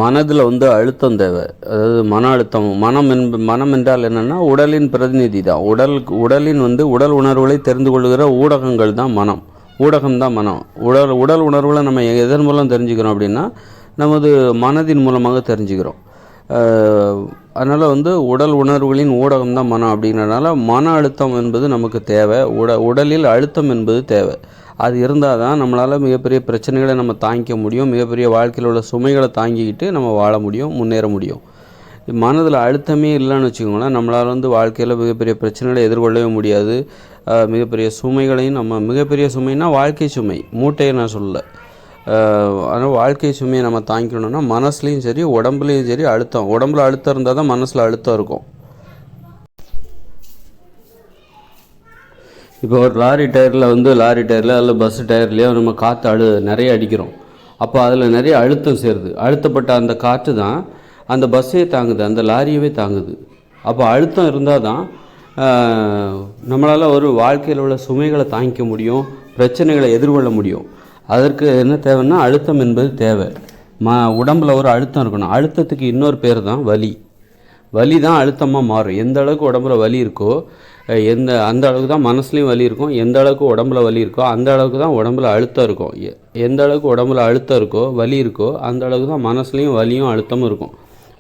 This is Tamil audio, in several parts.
மனதில் வந்து அழுத்தம் தேவை. அதாவது மன அழுத்தம். மனம் என்றால் என்னென்னா உடலின் பிரதிநிதி தான். உடலின் வந்து உடல் உணர்வுகளை தெரிந்து கொள்கிற ஊடகங்கள் தான் மனம். ஊடகம் தான் மனம். உடல் உணர்வுகளை நம்ம எதன் மூலம் தெரிஞ்சுக்கிறோம் அப்படின்னா நமது மனதின் மூலமாக தெரிஞ்சுக்கிறோம். அதனால் வந்து உடல் உணர்வுகளின் ஊடகம் தான் மனம். அப்படிங்கிறனால மன அழுத்தம் என்பது நமக்கு தேவை. உடலில் அழுத்தம் என்பது தேவை. அது இருந்தால் தான் நம்மளால் மிகப்பெரிய பிரச்சனைகளை நம்ம தாங்கிக்க முடியும். மிகப்பெரிய வாழ்க்கையில் உள்ள சுமைகளை தாங்கிக்கிட்டு நம்ம வாழ முடியும், முன்னேற முடியும். மனதில் அழுத்தமே இல்லைன்னு வச்சுக்கோங்களேன், நம்மளால் வந்து வாழ்க்கையில் மிகப்பெரிய பிரச்சனைகளை எதிர்கொள்ளவே முடியாது. மிகப்பெரிய சுமைகளையும் மிகப்பெரிய சுமைனா வாழ்க்கை சுமை, மூட்டையை நான் சொல்லலை. ஆனால் வாழ்க்கை சுமையை நம்ம தாங்கிக்கணும்னா மனசுலேயும் சரி உடம்புலேயும் சரி அழுத்தம். உடம்புல அழுத்தம் இருந்தால் தான் மனசில் அழுத்தம் இருக்கும். இப்போ ஒரு லாரி டயரில் அல்லது பஸ்ஸு டயர்லேயோ நம்ம காற்று நிறைய அடிக்கிறோம். அப்போ அதில் நிறைய அழுத்தம் சேருது. அழுத்தப்பட்ட அந்த காற்று தான் அந்த பஸ்ஸையே தாங்குது, அந்த லாரியவே தாங்குது. அப்போ அழுத்தம் இருந்தால் தான் நம்மளால் ஒரு வாழ்க்கையில் உள்ள சுமைகளை தாங்கிக்க முடியும், பிரச்சனைகளை எதிர்கொள்ள முடியும். அதற்கு என்ன தேவைன்னா அழுத்தம் என்பது தேவை. உடம்பில் ஒரு அழுத்தம் இருக்கணும். அழுத்தத்துக்கு இன்னொரு பேர் தான் வலி. வலி தான் அழுத்தமாக மாறும். எந்த அளவுக்கு உடம்புல வலி இருக்கோ அந்த அளவுக்கு தான் மனசுலேயும் வலி இருக்கும். எந்த அளவுக்கு உடம்புல வலி இருக்கோ அந்த அளவுக்கு தான் உடம்புல அழுத்தம் இருக்கும். எந்த அளவுக்கு உடம்புல அழுத்தம் இருக்கோ வலி இருக்கோ அந்த அளவுக்கு தான் மனசுலேயும் வலியும் அழுத்தமும் இருக்கும்.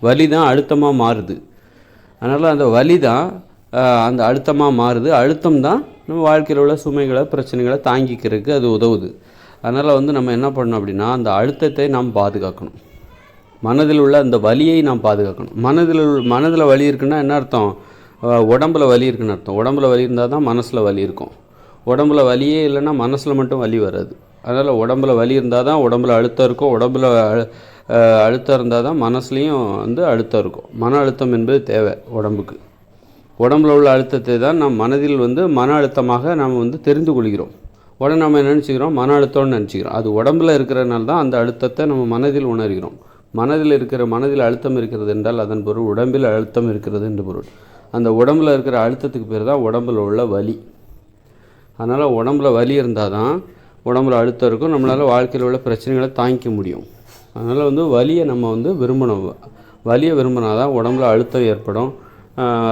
வலி தான் அழுத்தமாக மாறுது. அதனால் அந்த வலி தான் அந்த அழுத்தமாக மாறுது. அழுத்தம் தான் நம்ம வாழ்க்கையில் உள்ள சுமைகளை பிரச்சனைகளை தாங்கிக்கிறதுக்கு அது உதவுது. அதனால் வந்து நம்ம என்ன பண்ணணும் அப்படின்னா அந்த அழுத்தத்தை நாம் பாதுகாக்கணும். மனதில் உள்ள அந்த வலியை நாம் பாதுகாக்கணும். மனதில் வலி இருக்குன்னா என்ன அர்த்தம்? உடம்புல வலி இருக்குன்னு அர்த்தம். உடம்புல வலி இருந்தால் தான் மனசில் வலி இருக்கும். உடம்புல வலியே இல்லைன்னா மனசில் மட்டும் வலி வராது. அதனால் உடம்புல வலி இருந்தால் தான் உடம்புல அழுத்தம் இருக்கும். உடம்புல அழுத்தம் இருந்தால் தான் மனசுலேயும் வந்து அழுத்தம் இருக்கும். மன அழுத்தம் என்பது தேவை உடம்புக்கு. உடம்புல உள்ள அழுத்தத்தை தான் நாம் மனதில் வந்து மன அழுத்தமாக நாம் வந்து தெரிந்து கொள்கிறோம். உடனே நம்ம நினச்சிக்கிறோம் மன அழுத்தம்னு நினச்சிக்கிறோம். அது உடம்பில் இருக்கிறதுனால தான் அந்த அழுத்தத்தை நம்ம மனதில் உணர்கிறோம். மனதில் அழுத்தம் இருக்கிறது என்றால் அதன் பொருள் உடம்பில் அழுத்தம் இருக்கிறது என்று பொருள். அந்த உடம்பில் இருக்கிற அழுத்தத்துக்கு பேர் தான் உடம்பில் உள்ள வலி. அதனால் உடம்புல வலி இருந்தால் தான் உடம்புல அழுத்தம் இருக்கும். நம்மளால் வாழ்க்கையில் உள்ள பிரச்சனைகளை தாங்கிக்க முடியும். அதனால் வந்து வலியை நம்ம வந்து விரும்பணும். வலியை விரும்பினா தான் உடம்புல அழுத்தம் ஏற்படும்.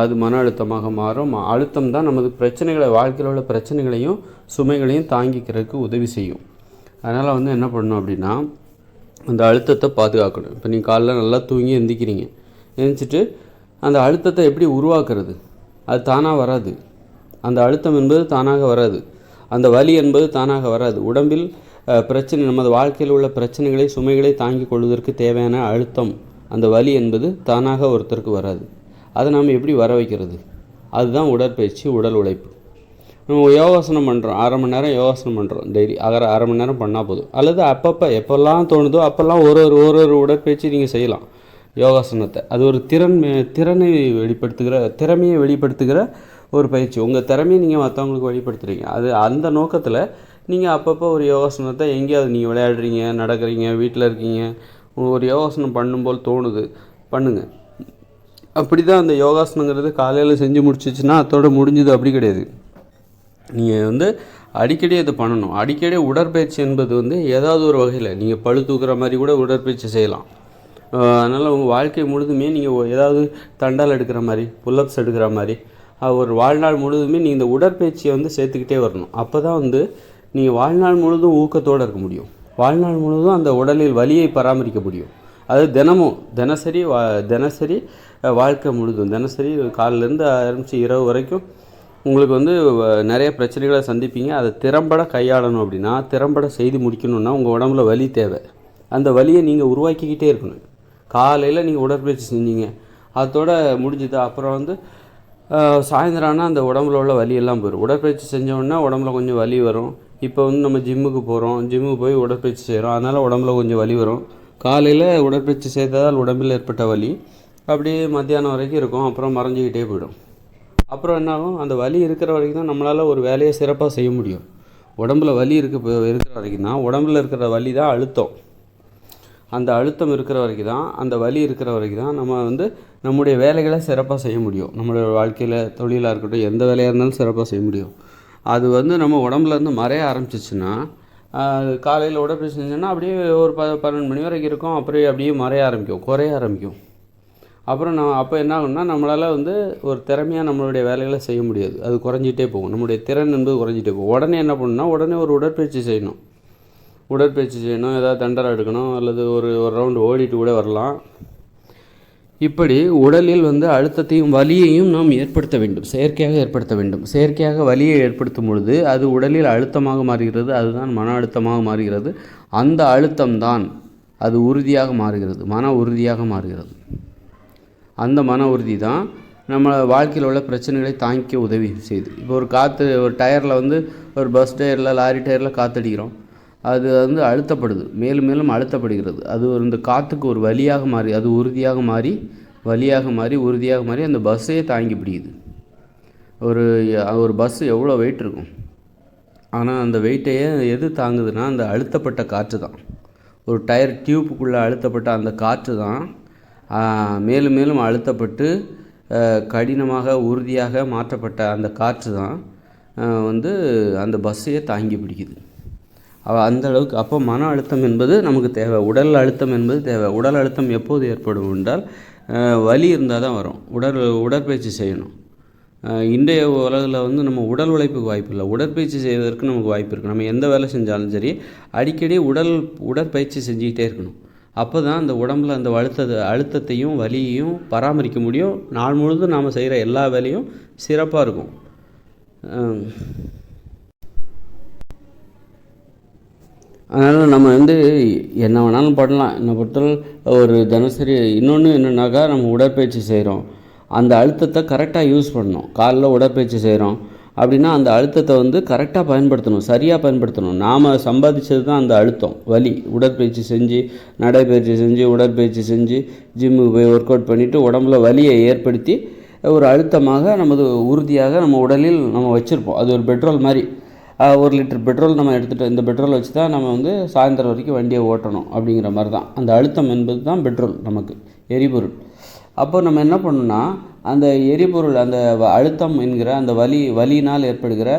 அது மன அழுத்தமாக மாறும். அழுத்தம் தான் நமது பிரச்சனைகளை, வாழ்க்கையில் உள்ள பிரச்சனைகளையும் சுமைகளையும் தாங்கிக்கிறதுக்கு உதவி செய்யும். அதனால் வந்து என்ன பண்ணணும் அப்படின்னா அந்த அழுத்தத்தை பாதுகாக்கணும். இப்போ நீங்கள் காலைல நல்லா தூங்கி எந்திக்கிறீங்க. எழுந்திரிச்சிட்டு அந்த அழுத்தத்தை எப்படி உருவாக்குறது? அது தானாக வராது. அந்த அழுத்தம் என்பது தானாக வராது. அந்த வலி என்பது தானாக வராது. உடம்பில் பிரச்சனை, நமது வாழ்க்கையில் உள்ள பிரச்சனைகளை சுமைகளை தாங்கிக் கொள்வதற்கு தேவையான அழுத்தம், அந்த வலி என்பது தானாக ஒருத்தருக்கு வராது. அதை நாம் எப்படி வர வைக்கிறது? அதுதான் உடற்பயிற்சி, உடல் உழைப்பு. நம்ம யோகாசனம் பண்ணுறோம், 1/2 மணி நேரம் யோகாசனம் பண்ணுறோம் டெய்லி. 1/2 மணி நேரம் பண்ணால் போதும். அல்லது அப்பப்போ எப்போல்லாம் தோணுதோ அப்போல்லாம் ஒரு உடற்பயிற்சி நீங்கள் செய்யலாம். யோகாசனத்தை அது ஒரு திறமையை வெளிப்படுத்துகிற ஒரு பயிற்சி. உங்கள் திறமையை நீங்கள் மற்றவங்களுக்கு வெளிப்படுத்துகிறீங்க. அது அந்த நோக்கத்தில் நீங்கள் அப்பப்போ ஒரு யோகாசனத்தை எங்கேயாவது நீங்கள் விளையாடுறீங்க, நடக்கிறீங்க, வீட்டில் இருக்கீங்க, ஒரு யோகாசனம் பண்ணும்போல் தோணுது, பண்ணுங்கள். அப்படி தான் அந்த யோகாசனங்கிறது காலையில் செஞ்சு முடிச்சிச்சுன்னா அதோட முடிஞ்சுது அப்படி கிடையாது. நீங்கள் வந்து அடிக்கடி அதை பண்ணணும். அடிக்கடி உடற்பயிற்சி என்பது வந்து ஏதாவது ஒரு வகையில் நீங்கள் பளு தூக்குற மாதிரி கூட உடற்பயிற்சி செய்யலாம். அதனால் உங்கள் வாழ்க்கை முழுதுமே நீங்கள் ஏதாவது தண்டால் எடுக்கிற மாதிரி, புல்லப்ஸ் எடுக்கிற மாதிரி ஒரு வாழ்நாள் முழுதுமே நீங்கள் இந்த உடற்பயிற்சியை வந்து சேர்த்துக்கிட்டே வரணும். அப்போ தான் வந்து நீங்கள் வாழ்நாள் முழுதும் ஊக்கத்தோடு இருக்க முடியும். வாழ்நாள் முழுதும் அந்த உடலில் வலியை பராமரிக்க முடியும். அது தினசரி வாழ்க்கை முழுதும், தினசரி காலையிலேருந்து ஆரம்பித்து இரவு வரைக்கும் உங்களுக்கு வந்து நிறைய பிரச்சனைகளை சந்திப்பீங்க. அதை திறம்பட கையாளணும் அப்படின்னா, திறம்பட செய்து முடிக்கணுன்னா உங்கள் உடம்புல வலி தேவை. அந்த வலியை நீங்கள் உருவாக்கிக்கிட்டே இருக்கணும். காலையில் நீங்கள் உடற்பயிற்சி செஞ்சீங்க, அதோட முடிஞ்சுது. அப்புறம் வந்து சாயந்தரம் ஆனால் அந்த உடம்புல உள்ள வலியெல்லாம் போயிடும். உடற்பயிற்சி செஞ்சோன்னா உடம்புல கொஞ்சம் வலி வரும். இப்போ வந்து நம்ம ஜிம்முக்கு போய் உடற்பயிற்சி செய்கிறோம், அதனால் உடம்புல கொஞ்சம் வலி வரும். காலையில் உடற்பயிற்சி செய்ததால் உடம்பில் ஏற்பட்ட வலி அப்படியே மத்தியானம் வரைக்கும் இருக்கும். அப்புறம் மறைஞ்சிக்கிட்டே போயிடும். அப்புறம் என்னாகும்? அந்த வலி இருக்கிற வரைக்கும் தான் நம்மளால் ஒரு வேலையை சிறப்பாக செய்ய முடியும். உடம்புல வலி இருக்கிற வரைக்கும் தான், உடம்புல இருக்கிற வலி தான் அழுத்தம். அந்த அழுத்தம் இருக்கிற வரைக்கும் தான், அந்த வலி இருக்கிற வரைக்கும் தான் நம்ம வந்து நம்முடைய வேலைகளை சிறப்பாக செய்ய முடியும். நம்மளுடைய வாழ்க்கையில் தொழிலாக இருக்கட்டும், எந்த வேலையாக இருந்தாலும் சிறப்பாக செய்ய முடியும். அது வந்து நம்ம உடம்புலேருந்து மறைய ஆரம்பிச்சிச்சுன்னா காலையில் உடற்பயிற்சி செஞ்சோன்னா அப்படியே ஒரு 12 மணி வரைக்கும் இருக்கும். அப்புறம் அப்படியே மறைய ஆரம்பிக்கும், குறைய ஆரம்பிக்கும். அப்புறம் அப்போ என்ன ஆகும்னா நம்மளால் வந்து ஒரு திறமையாக நம்மளுடைய வேலைகளை செய்ய முடியாது. அது குறைஞ்சிட்டே போகும், நம்முடைய திறன் என்பது குறைஞ்சிட்டே போகும். உடனே என்ன பண்ணணும்னா உடனே ஒரு உடற்பயிற்சி செய்யணும். ஏதாவது தண்டரை எடுக்கணும், அல்லது ஒரு ரவுண்டு ஓடிட்டு கூட வரலாம். இப்படி உடலில் வந்து அழுத்தத்தையும் வலியையும் நாம் ஏற்படுத்த வேண்டும், செயற்கையாக ஏற்படுத்த வேண்டும். செயற்கையாக வலியை ஏற்படுத்தும் பொழுது அது உடலில் அழுத்தமாக மாறுகிறது, அதுதான் மன அழுத்தமாக மாறுகிறது. அந்த அழுத்தம்தான் அது உறுதியாக மாறுகிறது, மன உறுதியாக மாறுகிறது. அந்த மன உறுதி தான் நம்ம வாழ்க்கையில் உள்ள பிரச்சனைகளை தாங்கிக்க உதவி செய்யுது. இப்போ ஒரு டயரில் வந்து ஒரு பஸ் டயரில், லாரி டயரில் காற்றடிக்கிறோம். அது வந்து அழுத்தப்படுது, மேலும் மேலும் அழுத்தப்படுகிறது. அது இந்த காற்றுக்கு ஒரு வலியாக மாறி, அது உறுதியாக மாறி, உறுதியாக மாறி அந்த பஸ்ஸையே தாங்கி பிடிக்குது. ஒரு பஸ்ஸு எவ்வளோ வெயிட் இருக்கும், ஆனால் அந்த வெயிட்டையே எது தாங்குதுன்னா அந்த அழுத்தப்பட்ட காற்று தான். ஒரு டயர் டியூப்புக்குள்ளே அழுத்தப்பட்ட அந்த காற்று தான் மேலும் மேலும் அழுத்தப்பட்டு கடினமாக உறுதியாக மாற்றப்பட்ட அந்த காற்று தான் வந்து அந்த பஸ்ஸையே தாங்கி பிடிக்குது. அந்த அளவுக்கு அப்போ மன அழுத்தம் என்பது நமக்கு தேவை, உடல் அழுத்தம் என்பது தேவை. உடல் அழுத்தம் எப்போது ஏற்படும் என்றால் வலி இருந்தால் தான் வரும். உடற்பயிற்சி செய்யணும். இன்றைய உலகில் வந்து நம்ம உடல் உழைப்புக்கு வாய்ப்பு இல்லை, உடற்பயிற்சி செய்வதற்கு நமக்கு வாய்ப்பு இருக்குது. நம்ம எந்த வேலை செஞ்சாலும் சரி அடிக்கடி உடற்பயிற்சி செஞ்சுக்கிட்டே இருக்கணும். அப்போ தான் அந்த உடம்பில் அந்த அழுத்தத்தையும் வலியையும் பராமரிக்க முடியும். நாள் முழுவதும் நாம் செய்கிற எல்லா வேலையும் சிறப்பாக இருக்கும். அதனால் நம்ம வந்து என்ன வேணாலும் பண்ணலாம். என்னை பொறுத்தவரை ஒரு தினசரி இன்னொன்று என்னென்னாக்கா, நம்ம உடற்பயிற்சி செய்கிறோம், அந்த அழுத்தத்தை கரெக்டாக யூஸ் பண்ணணும். காலைல உடற்பயிற்சி செய்கிறோம் அப்படின்னா அந்த அழுத்தத்தை வந்து கரெக்டாக பயன்படுத்தணும், சரியாக பயன்படுத்தணும். நாம் சம்பாதிச்சது தான் அந்த அழுத்தம், வலி. உடற்பயிற்சி செஞ்சு, நடைப்பயிற்சி செஞ்சு, உடற்பயிற்சி செஞ்சு, ஜிம்முக்கு போய் ஒர்க் அவுட் பண்ணிவிட்டு உடம்புல வலியை ஏற்படுத்தி ஒரு அழுத்தமாக நமது உறுதியாக நம்ம உடலில் நம்ம வச்சுருப்போம். அது ஒரு பெட்ரோல் மாதிரி. 1 லிட்டர் பெட்ரோல் நம்ம எடுத்துகிட்டு, இந்த பெட்ரோல் வச்சு தான் நம்ம வந்து சாயந்தரம் வரைக்கும் வண்டியை ஓட்டணும் அப்படிங்கிற மாதிரி தான். அந்த அழுத்தம் என்பது தான் பெட்ரோல், நமக்கு எரிபொருள். அப்போ நம்ம என்ன பண்ணணும்னா அந்த எரிபொருள், அந்த அழுத்தம் என்கிற அந்த வலியினால் ஏற்படுகிற,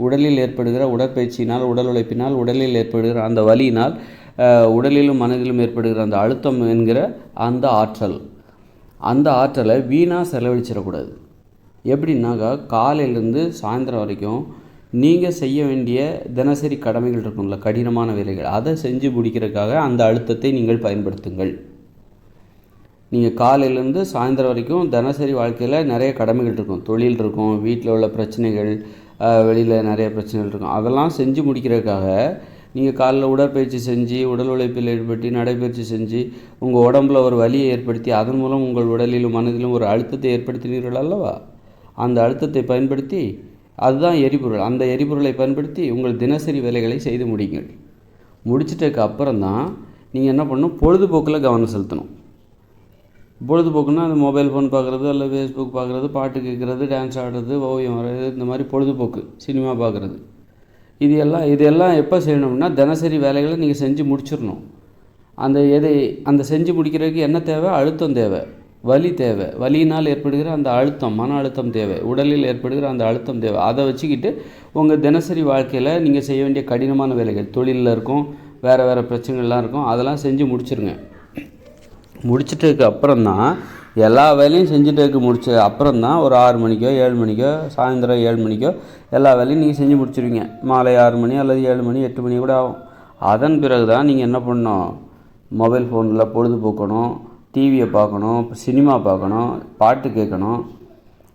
உடலில் ஏற்படுகிற உடற்பயிற்சியினால், உடல் உழைப்பினால் உடலில் ஏற்படுகிற அந்த வலியினால் உடலிலும் மனதிலும் ஏற்படுகிற அந்த அழுத்தம் என்கிற அந்த ஆற்றலை வீணாக செலவழிச்சிடக்கூடாது. எப்படின்னாக்கா, காலையிலேருந்து சாயந்தரம் வரைக்கும் நீங்கள் செய்ய வேண்டிய தினசரி கடமைகள் இருக்கும்ல, கடினமான வேலைகள், அதை செஞ்சு முடிக்கிறதுக்காக அந்த அழுத்தத்தை நீங்கள் பயன்படுத்துங்கள். நீங்கள் காலையிலேருந்து சாயந்தரம் வரைக்கும் தினசரி வாழ்க்கையில் நிறைய கடமைகள் இருக்கும், தொழில் இருக்கும், வீட்டில் உள்ள பிரச்சனைகள், வெளியில் நிறைய பிரச்சனைகள் இருக்கும். அதெல்லாம் செஞ்சு முடிக்கிறதுக்காக நீங்கள் காலைல உடற்பயிற்சி செஞ்சு, உடல் உழைப்பில் ஈடுபட்டு, நடைப்பயிற்சி செஞ்சு, உங்கள் உடம்புல ஒரு வலியை ஏற்படுத்தி, அதன் மூலம் உங்கள் உடலிலும் மனதிலும் ஒரு அழுத்தத்தை ஏற்படுத்தினீர்கள் அல்லவா? அந்த அழுத்தத்தை பயன்படுத்தி, அதுதான் எரிபொருள். அந்த எரிபொருளை பயன்படுத்தி உங்கள் தினசரி வேலைகளை செய்து முடியுங்கள். முடிச்சிட்டதுக்கு அப்புறம் தான் நீங்கள் என்ன பண்ணணும், பொழுதுபோக்கில் கவனம் செலுத்தணும். பொழுதுபோக்குன்னா அந்த மொபைல் ஃபோன் பார்க்குறது, அல்லது ஃபேஸ்புக் பார்க்குறது, பாட்டு கேட்குறது, டான்ஸ் ஆடுறது, ஓவியம் வரைகிறது, இந்த மாதிரி பொழுதுபோக்கு, சினிமா பார்க்குறது, இதெல்லாம் எப்போ செய்யணும்னா தினசரி வேலைகளை நீங்கள் செஞ்சு முடிச்சிடணும். அந்த செஞ்சு முடிக்கிறதுக்கு என்ன தேவை? அழுத்தம் தேவை, வலி தேவை. வலியினால் ஏற்படுகிற அந்த அழுத்தம், மன அழுத்தம் தேவை, உடலில் ஏற்படுகிற அந்த அழுத்தம் தேவை. அதை வச்சுக்கிட்டு உங்கள் தினசரி வாழ்க்கையில் நீங்கள் செய்ய வேண்டிய கடினமான வேலைகள், தொழிலில் இருக்கும், வேறு பிரச்சனைகள்லாம் இருக்கும், அதெல்லாம் செஞ்சு முடிச்சிருங்க. முடிச்சிட்டதுக்கு அப்புறம் தான், எல்லா வேலையும் செஞ்சுட்டு முடிச்ச அப்புறம் தான் ஒரு 6 மணிக்கோ 7 மணிக்கோ, சாயந்தரம் 7 மணிக்கோ எல்லா வேலையும் நீங்கள் செஞ்சு முடிச்சிருவீங்க. மாலை 6 மணி அல்லது 7 மணி 8 மணி கூட ஆகும். அதன் பிறகு தான் நீங்கள் என்ன பண்ணணும், மொபைல் ஃபோனில் பொழுதுபோக்கணும், டிவியை பார்க்கணும், சினிமா பார்க்கணும், பாட்டு கேட்கணும்,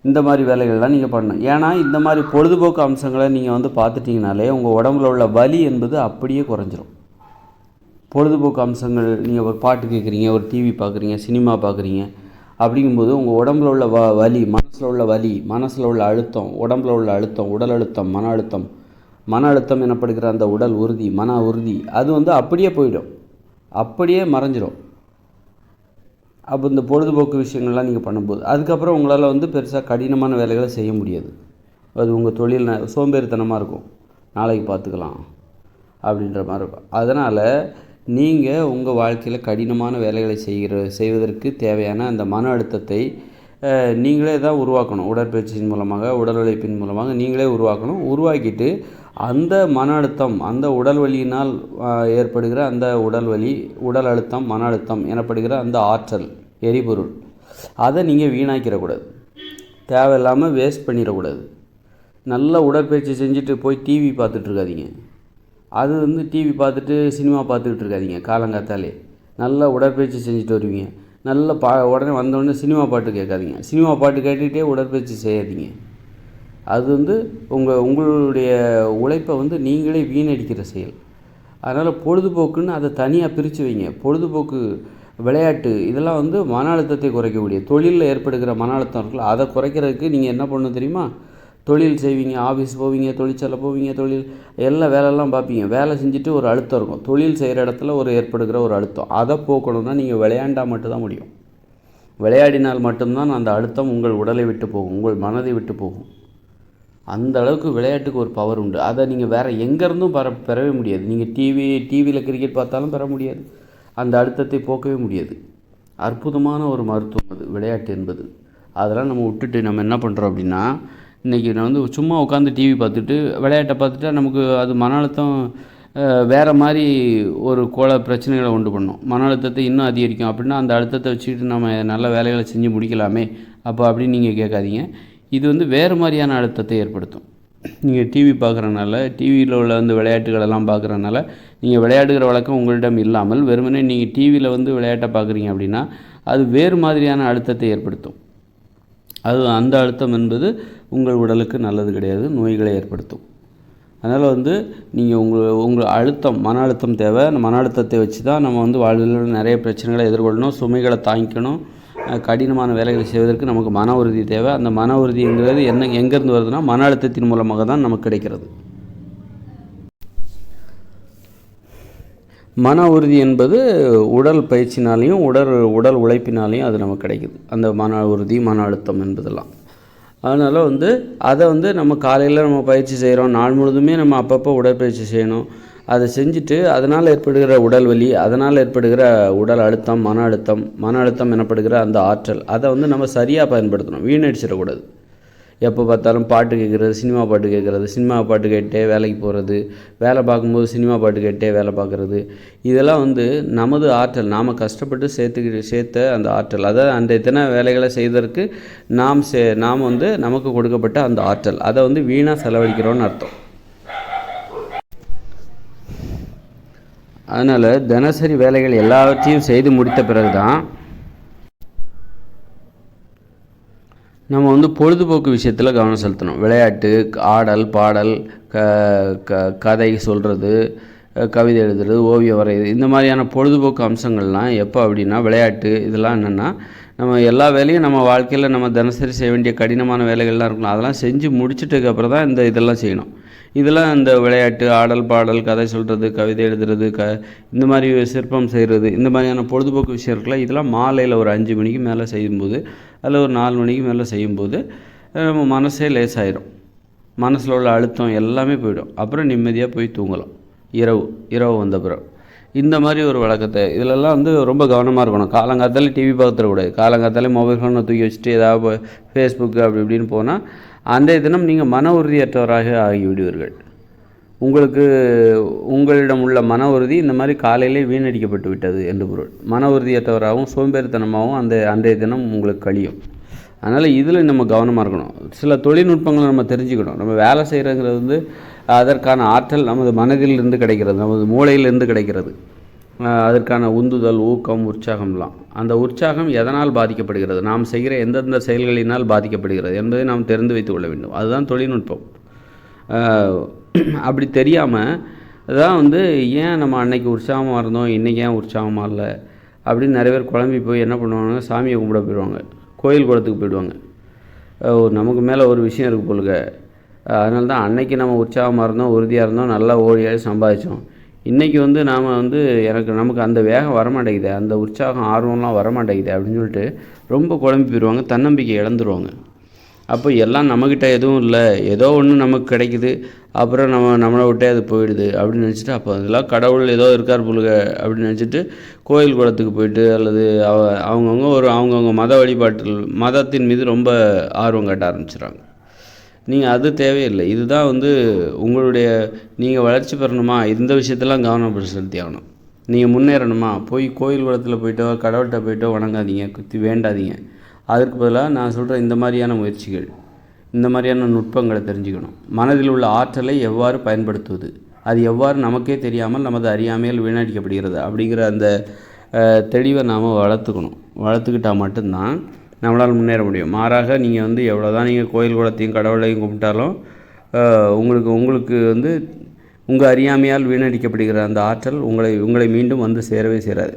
இந்த மாதிரி வேலைகள்லாம் நீங்கள் பண்ணணும். ஏன்னா இந்த மாதிரி பொழுதுபோக்கு அம்சங்களை நீங்கள் வந்து பார்த்துட்டிங்கனாலே உங்கள் உடம்புல உள்ள வலி என்பது அப்படியே குறைஞ்சிரும். பொழுதுபோக்கு அம்சங்கள், நீங்கள் ஒரு பாட்டு கேட்குறீங்க, ஒரு டிவி பார்க்குறீங்க, சினிமா பார்க்குறீங்க, அப்படிங்கும்போது உங்கள் உடம்புல உள்ள வலி, மனசில் உள்ள அழுத்தம், உடம்புல உள்ள அழுத்தம், உடல் அழுத்தம், மன அழுத்தம் எனப்படுகிற அந்த உடல் உறுதி, மன உறுதி, அது வந்து அப்படியே போயிடும், அப்படியே மறைஞ்சிடும். அப்போ இந்த பொழுதுபோக்கு விஷயங்கள்லாம் நீங்கள் பண்ணும்போது அதுக்கப்புறம் உங்களால் வந்து பெருசாக கடினமான வேலைகளை செய்ய முடியாது. அது உங்கள் தொழில் சோம்பேறித்தனமாக இருக்கும், நாளைக்கு பார்த்துக்கலாம் அப்படின்ற மாதிரி இருக்கும். அதனால் நீங்கள் உங்கள் வாழ்க்கையில் கடினமான வேலைகளை செய்வதற்கு தேவையான அந்த மன அழுத்தத்தை நீங்களே தான் உருவாக்கணும். உடற்பயிற்சியின் மூலமாக, உடல் உழைப்பின் மூலமாக நீங்களே உருவாக்கணும். உருவாக்கிட்டு அந்த மன அழுத்தம், அந்த உடல் வலியினால் ஏற்படுகிற அந்த உடல் வலி, உடல் அழுத்தம், மன அழுத்தம் எனப்படுகிற அந்த ஆற்றல், எரிபொருள், அதை நீங்கள் வீணாக்கிடக்கூடாது. தேவையில்லாமல் வேஸ்ட் பண்ணிடக்கூடாது. நல்ல உடற்பயிற்சி செஞ்சுட்டு போய் டிவி பார்த்துட்ருக்காதீங்க. அது வந்து டிவி பார்த்துட்டு சினிமா பார்த்துக்கிட்டு இருக்காதீங்க. காலங்காத்தாலே நல்லா உடற்பயிற்சி செஞ்சுட்டு வருவீங்க. நல்ல உடனே வந்தோடனே சினிமா பாட்டு கேட்காதீங்க. சினிமா பாட்டு கேட்டுக்கிட்டே உடற்பயிற்சி செய்யாதீங்க. அது வந்து உங்களுடைய உழைப்பை வந்து நீங்களே வீணடிக்கிற செயல். அதனால் பொழுதுபோக்குன்னு அதை தனியாக பிரித்து வைங்க. பொழுதுபோக்கு, விளையாட்டு, இதெல்லாம் வந்து மன அழுத்தத்தை குறைக்கக்கூடிய, தொழிலில் ஏற்படுகிற மன அழுத்தம் இருக்குல்ல, அதை குறைக்கிறதுக்கு நீங்கள் என்ன பண்ணணும் தெரியுமா? தொழில் செய்வீங்க, ஆஃபீஸ் போவீங்க, தொழிற்சாலை போவீங்க, எல்லா வேலையெல்லாம் பார்ப்பீங்க. வேலை செஞ்சுட்டு ஒரு அழுத்தம் இருக்கும். தொழில் செய்கிற இடத்துல ஏற்படுகிற ஒரு அழுத்தம், அதை போக்கணும்னா நீங்கள் விளையாண்டால் மட்டும்தான் முடியும். விளையாடினால் மட்டும்தான் அந்த அழுத்தம் உங்கள் உடலை விட்டு போகும், உங்கள் மனதை விட்டு போகும். அந்த அளவுக்கு விளையாட்டுக்கு ஒரு பவர் உண்டு. அதை நீங்கள் வேறு எங்கேருந்தும் பெறவே முடியாது. நீங்கள் டிவியில் கிரிக்கெட் பார்த்தாலும் பெற முடியாது. அந்த அழுத்தத்தை போக்கவே முடியாது. அற்புதமான ஒரு மருத்துவம் அது விளையாட்டு என்பது. அதெல்லாம் நம்ம விட்டுட்டு நம்ம என்ன பண்ணுறோம் அப்படின்னா, இன்றைக்கி நான் வந்து சும்மா உட்காந்து டிவி பார்த்துட்டு விளையாட்டை பார்த்துட்டா நமக்கு அது மன அழுத்தம் வேறு மாதிரி ஒரு பிரச்சனைகளை உண்டு பண்ணும். மன அழுத்தத்தை இன்னும் அதிகரிக்கும். அப்படின்னா அந்த அழுத்தத்தை வச்சுக்கிட்டு நம்ம நல்ல வேலைகளை செஞ்சு முடிக்கலாமே அப்படின்னு நீங்கள் கேட்காதீங்க. இது வந்து வேறு மாதிரியான அழுத்தத்தை ஏற்படுத்தும். நீங்கள் டிவி பார்க்குறனால, டிவியில் உள்ள வந்து விளையாட்டுகளெல்லாம் பார்க்குறனால, நீங்கள் விளையாடுகிற வழக்கம் உங்களிடம் இல்லாமல் வெறுமனே நீங்கள் டிவியில் வந்து விளையாட்டை பார்க்குறீங்க அப்படின்னா அது வேறு மாதிரியான அழுத்தத்தை ஏற்படுத்தும். அந்த அழுத்தம் என்பது உங்கள் உடலுக்கு நல்லது கிடையாது, நோய்களை ஏற்படுத்தும். அதனால் வந்து நீங்கள் உங்கள் அழுத்தம், மன அழுத்தம் தேவை. அந்த மன அழுத்தத்தை வச்சு தான் நம்ம வந்து வாழ்வில் நிறைய பிரச்சனைகளை எதிர்கொள்ளணும், சுமைகளை தாங்கிக்கணும். கடினமான வேலைகளை செய்வதற்கு நமக்கு மன உறுதி தேவை. அந்த மன உறுதிங்கிறது எங்கேருந்து வருதுன்னா மன அழுத்தத்தின் மூலமாக தான் நமக்கு கிடைக்கிறது. மன உறுதி என்பது உடல் பயிற்சினாலையும் உடல் உழைப்பினாலையும் அது நமக்கு கிடைக்குது. அந்த மன உறுதி, மன அழுத்தம் என்பதெல்லாம். அதனால் வந்து அதை வந்து நம்ம காலையில் நம்ம பயிற்சி செய்கிறோம், நாள் முழுதுமே நம்ம அப்பப்போ உடற்பயிற்சி செய்யணும். அதை செஞ்சுட்டு அதனால் ஏற்படுகிற உடல் வலி, அதனால் ஏற்படுகிற உடல் அழுத்தம், மன அழுத்தம் எனப்படுகிற அந்த ஆற்றல், அதை வந்து நம்ம சரியாக பயன்படுத்தணும், வீணடிச்சிடக்கூடாது. எப்போ பார்த்தாலும் பாட்டு கேட்குறது, சினிமா பாட்டு கேட்டே வேலைக்கு போகிறது, வேலை பார்க்கும்போது சினிமா பாட்டு கேட்டே வேலை பார்க்குறது, இதெல்லாம் வந்து நமது ஆற்றல், நாம் கஷ்டப்பட்டு சேர்த்த அந்த ஆற்றல், அதாவது அந்த தின வேலைகளை செய்வதற்கு நாம் வந்து நமக்கு கொடுக்கப்பட்ட அந்த ஆற்றல், அதை வந்து வீணாக செலவழிக்கிறோன்னு அர்த்தம். அதனால் தினசரி வேலைகள் எல்லாவற்றையும் செய்து முடித்த பிறகு தான் நம்ம வந்து பொழுதுபோக்கு விஷயத்தில் கவனம் செலுத்தணும். விளையாட்டு, ஆடல், பாடல், கதை சொல்கிறது, கவிதை எழுதுறது, ஓவியம் வரைகிறது, இந்த மாதிரியான பொழுதுபோக்கு அம்சங்கள்லாம் எப்போ அப்படின்னா விளையாட்டு, இதெல்லாம் என்னென்னா நம்ம எல்லா வேலையும் நம்ம வாழ்க்கையில் நம்ம தினசரி செய்ய வேண்டிய கடினமான வேலைகள்லாம் இருக்கலாம், அதெல்லாம் செஞ்சு முடிச்சிட்டதுக்கப்புறம் தான் இதெல்லாம் செய்யணும். இதெல்லாம் இந்த விளையாட்டு, ஆடல், பாடல், கதை சொல்கிறது, கவிதை எழுதுறது, இந்த மாதிரி சிற்பம் செய்கிறது, இந்த மாதிரியான பொழுதுபோக்கு விஷயம் இருக்குல்ல, இதெல்லாம் மாலையில் ஒரு 5 மணிக்கு மேலே செய்யும்போது, அதில் ஒரு 4 மணிக்கு மேலே செய்யும்போது நம்ம மனசே லேசாயிடும். மனசில் உள்ள அழுத்தம் எல்லாமே போயிடும். அப்புறம் நிம்மதியாக போய் தூங்கலாம். இரவு வந்த பிறகு இந்த மாதிரி ஒரு வழக்கத்தை இதிலெல்லாம் வந்து ரொம்ப கவனமாக இருக்கணும். காலங்காத்தாலே டிவி பார்த்துடக்கூடாது. காலங்காத்தாலே மொபைல் ஃபோனை தூக்கி வச்சுட்டு ஏதாவது ஃபேஸ்புக்கு அப்படி இப்படின்னு போனால் அன்றைய தினம் நீங்கள் மன உறுதியற்றவராக ஆகிவிடுவீர்கள். உங்களிடம் உள்ள மன உறுதி இந்த மாதிரி காலையிலே வீணடிக்கப்பட்டு விட்டது என்று பொருள். மன உறுதியற்றவராகவும் சோம்பேறித்தனமாகவும் அன்றைய தினம் உங்களுக்கு கழியும். அதனால் இதில் நம்ம கவனமாக இருக்கணும். சில தொழில்நுட்பங்களை நம்ம தெரிஞ்சுக்கணும். நம்ம வேலை செய்கிறதுங்கிறது வந்து அதற்கான ஆற்றல் நமது மனதிலிருந்து கிடைக்கிறது, நமது மூளையிலிருந்து கிடைக்கிறது. அதற்கான உந்துதல், ஊக்கம், உற்சாகம்லாம். அந்த உற்சாகம் எதனால் பாதிக்கப்படுகிறது, நாம் செய்கிற எந்தெந்த செயல்களினால் பாதிக்கப்படுகிறது என்பதை நாம் தெரிந்து வைத்து கொள்ள வேண்டும். அதுதான் தொழில்நுட்பம். அப்படி தெரியாமல் அதான் வந்து ஏன் நம்ம அன்னைக்கு உற்சாகமாக இருந்தோம், இன்றைக்கி ஏன் உற்சாகமாக இல்லை அப்படின்னு நிறைய பேர் குழம்பி போய் என்ன பண்ணுவாங்க, சாமியை கும்பிட போயிடுவாங்க, கோயில் குளத்துக்கு போயிடுவாங்க. நமக்கு மேலே ஒரு விஷயம் இருக்குது போலுங்க, அதனால தான் அன்னைக்கு நம்ம உற்சாகமாக இருந்தோம், உறுதியாக இருந்தோம், நல்லா ஓடியாடி சம்பாதிச்சோம். இன்றைக்கி வந்து நாம் வந்து நமக்கு அந்த வேகம் வரமாட்டேங்குது, அந்த உற்சாகம் ஆர்வம்லாம் வரமாட்டேங்குது அப்படின்னு சொல்லிட்டு ரொம்ப குழம்பி போயிடுவாங்க, தன்னம்பிக்கை இழந்துருவாங்க. அப்போ எல்லாம் நம்மக்கிட்ட எதுவும் இல்லை, ஏதோ ஒன்று நமக்கு கிடைக்குது, அப்புறம் நம்மளை விட்டே அது போயிடுது அப்படின்னு நினச்சிட்டு, அப்போ அதெல்லாம் கடவுள் ஏதோ இருக்கார் போலுங்க அப்படின்னு நினச்சிட்டு கோயில் குளத்துக்கு போயிட்டு அல்லது அவங்கவுங்க மத வழிபாட்டில் மதத்தின் மீது ரொம்ப ஆர்வம் காட்ட ஆரம்பிச்சிடுறாங்க. நீங்கள் அது தேவையில்லை. இதுதான் வந்து உங்களுடைய நீங்கள் வளர்ச்சி பெறணுமா, இந்த விஷயத்தெல்லாம் கவனம் செலுத்தி ஆகணும். நீங்கள் முன்னேறணுமா, போய் கோயில் குளத்தில் போய்ட்டோ கடவுள்கிட்ட போய்ட்டோ வணங்காதீங்க, வேண்டாதீங்க. அதற்கு பதிலாக நான் சொல்கிற இந்த மாதிரியான முயற்சிகள், இந்த மாதிரியான நுட்பங்களை தெரிஞ்சுக்கணும். மனதில் உள்ள ஆற்றலை எவ்வாறு பயன்படுத்துவது, அது எவ்வாறு நமக்கே தெரியாமல் நமது அறியாமையில் வீணடிக்கப்படுகிறது அப்படிங்கிற அந்த தெளிவை நாம் வளர்த்துக்கிட்டால் மட்டும்தான் நம்மளால் முன்னேற முடியும். மாறாக நீங்கள் வந்து எவ்வளோ தான் நீங்கள் கோயில் குளத்தையும் கடவுளையும் கும்பிட்டாலும் உங்களுக்கு வந்து உங்கள் அறியாமையால் வீணடிக்கப்படுகிற அந்த ஆற்றல் உங்களை மீண்டும் வந்து சேரவே சேராது.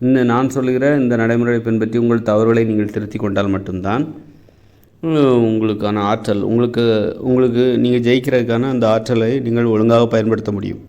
இன்னும் நான் சொல்லுகிற இந்த நடைமுறையை பின்பற்றி உங்கள் தவறுகளை நீங்கள் திருத்தி கொண்டால் மட்டும்தான் உங்களுக்கான ஆற்றல் உங்களுக்கு நீங்கள் ஜெயிக்கிறதுக்கான அந்த ஆற்றலை நீங்கள் ஒழுங்காக பயன்படுத்த முடியும்.